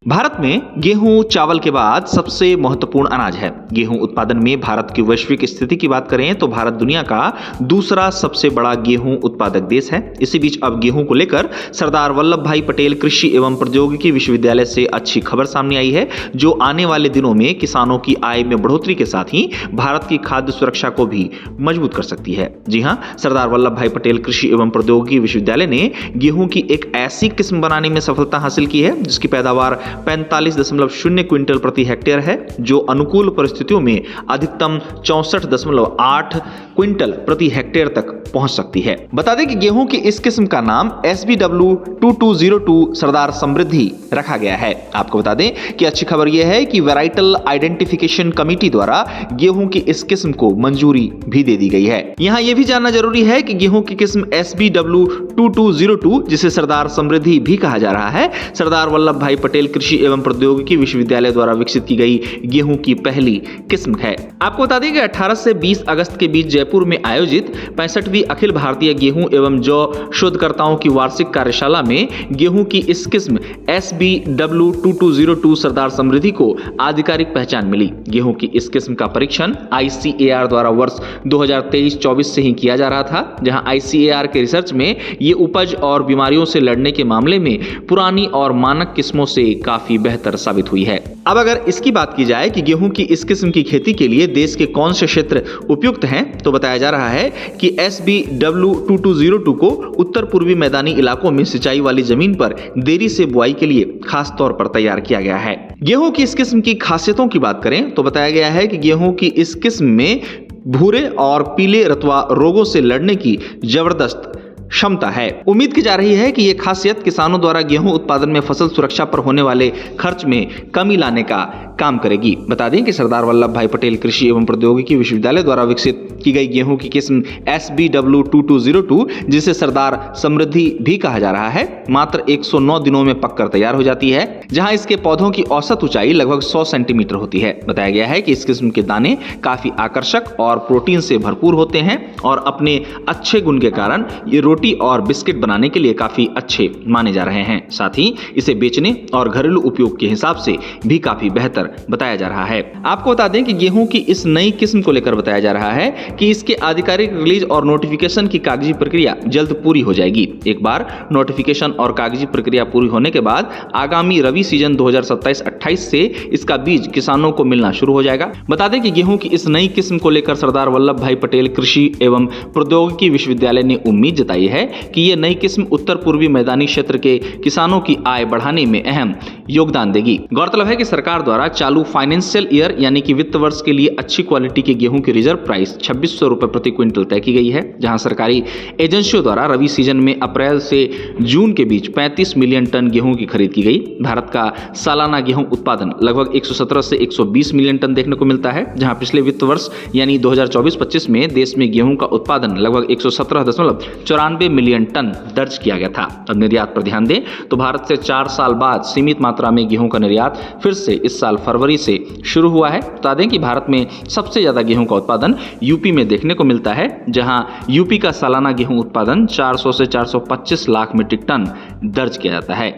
भारत में गेहूं चावल के बाद सबसे महत्वपूर्ण अनाज है। गेहूं उत्पादन में भारत की वैश्विक स्थिति की बात करें तो भारत दुनिया का दूसरा सबसे बड़ा गेहूं उत्पादक देश है। इसी बीच अब गेहूं को लेकर सरदार वल्लभ भाई पटेल कृषि एवं प्रौद्योगिकी विश्वविद्यालय से अच्छी खबर सामने आई है, जो आने वाले दिनों में किसानों की आय में बढ़ोतरी के साथ ही भारत की खाद्य सुरक्षा को भी मजबूत कर सकती है। जी हां, सरदार वल्लभ भाई पटेल कृषि एवं प्रौद्योगिकी विश्वविद्यालय ने गेहूं की एक ऐसी किस्म बनाने में सफलता हासिल की है जिसकी पैदावार 45.0 क्विंटल प्रति हेक्टेयर है, जो अनुकूल परिस्थितियों में अधिकतम 64.8 क्विंटल प्रति हेक्टेयर तक पहुंच सकती है। बता दें कि गेहूं की इस किस्म का नाम SBW2202 सरदार समृद्धि रखा गया है। आपको बता दें कि अच्छी खबर यह है कि वैराइटल आइडेंटिफिकेशन कमेटी द्वारा गेहूं की इस किस्म को मंजूरी भी दे दी गई है। यहां यह भी जानना जरूरी है कि गेहूं की किस्म SBW2202, जिसे सरदार समृद्धि भी कहा जा रहा है, सरदार वल्लभ भाई पटेल कृषि एवं प्रौद्योगिकी विश्वविद्यालय द्वारा विकसित की गई गेहूं की पहली किस्म है। आपको बता दें कि 18 से 20 अगस्त के बीच जयपुर में आयोजित 65वीं अखिल भारतीय गेहूं एवं जौ शोधकर्ताओं की वार्षिक कार्यशाला में गेहूं की इस किस्म SBW2202 सरदार समृद्धि को आधिकारिक पहचान मिली। गेहूं की इस किस्म का परीक्षण ICAR द्वारा वर्ष 2023-24 से ही किया जा रहा था, जहां ICAR के रिसर्च में ये उपज और बीमारियों से लड़ने के मामले में पुरानी और मानक किस्मों से काफी बेहतर साबित हुई है। अब अगर इसकी बात की जाए कि गेहूं की इस किस्म की खेती के लिए देश के कौन से क्षेत्र उपयुक्त हैं, तो बताया जा रहा है कि SBW2202 को उत्तर पूर्वी मैदानी इलाकों में सिंचाई वाली जमीन पर देरी से बुआई के लिए खास तौर पर तैयार किया गया है। गेहूं की इस किस्म की खासियतों की बात करें तो बताया गया है कि गेहूं की इस किस्म में भूरे और पीले रतुआ रोगों से लड़ने की जबरदस्त क्षमता है। उम्मीद की जा रही है कि यह खासियत किसानों द्वारा गेहूं उत्पादन में फसल सुरक्षा पर होने वाले खर्च में कमी लाने का काम करेगी। बता दें कि सरदार वल्लभ भाई पटेल कृषि एवं प्रौद्योगिकी विश्वविद्यालय द्वारा विकसित की गई गेहूं की किस्म SBW2202, जिसे सरदार समृद्धि भी कहा जा रहा है, मात्र 109 दिनों में पककर तैयार हो जाती है, जहां इसके पौधों की औसत ऊंचाई लगभग 100 सेंटीमीटर होती है। बताया गया है कि इस किस्म के दाने काफी आकर्षक और प्रोटीन से भरपूर होते हैं और अपने अच्छे गुण के कारण ये रोटी और बिस्किट बनाने के लिए काफी अच्छे माने जा रहे हैं। साथ ही इसे बेचने और घरेलू उपयोग के हिसाब से भी काफी बेहतर बताया जा रहा है। आपको बता दें कि गेहूं की इस नई किस्म को लेकर बताया जा रहा है कि इसके आधिकारिक रिलीज और नोटिफिकेशन की कागजी प्रक्रिया जल्द पूरी हो जाएगी। एक बार नोटिफिकेशन और कागजी प्रक्रिया पूरी होने के बाद आगामी रबी सीजन 2027-28 से इसका बीज किसानों को मिलना शुरू हो जाएगा। बता दें कि गेहूं की इस नई किस्म को लेकर सरदार वल्लभ भाई पटेल कृषि एवं प्रौद्योगिकी विश्वविद्यालय ने उम्मीद जताई है कि यह नई किस्म उत्तर पूर्वी मैदानी क्षेत्र के किसानों की आय बढ़ाने में अहम योगदान देगी। गौरतलब है कि सरकार द्वारा चालू फाइनेंशियल ईयर यानी कि वित्त वर्ष के लिए अच्छी क्वालिटी के गेहूं की रिजर्व प्राइस 2600 रुपए प्रति क्विंटल तय की गई है, जहां सरकारी एजेंसियों द्वारा रबी सीजन में अप्रैल से जून के बीच 35 मिलियन टन गेहूं की खरीद की गई। भारत का सालाना गेहूं उत्पादन लगभग 117 से 120 मिलियन टन देखने को मिलता है, जहां पिछले वित्त वर्ष यानी 2024-25 में देश में गेहूं का उत्पादन लगभग 117.94 मिलियन टन दर्ज किया गया था। अब निर्यात पर ध्यान दें तो भारत से 4 साल बाद सीमित मात्रा में गेहूं का निर्यात फिर से इस साल फरवरी से शुरू हुआ है। बता दें कि भारत में सबसे ज्यादा गेहूं का उत्पादन यूपी में देखने को मिलता है, जहां यूपी का सालाना गेहूं उत्पादन 400 से 425 लाख मीट्रिक टन दर्ज किया जाता है।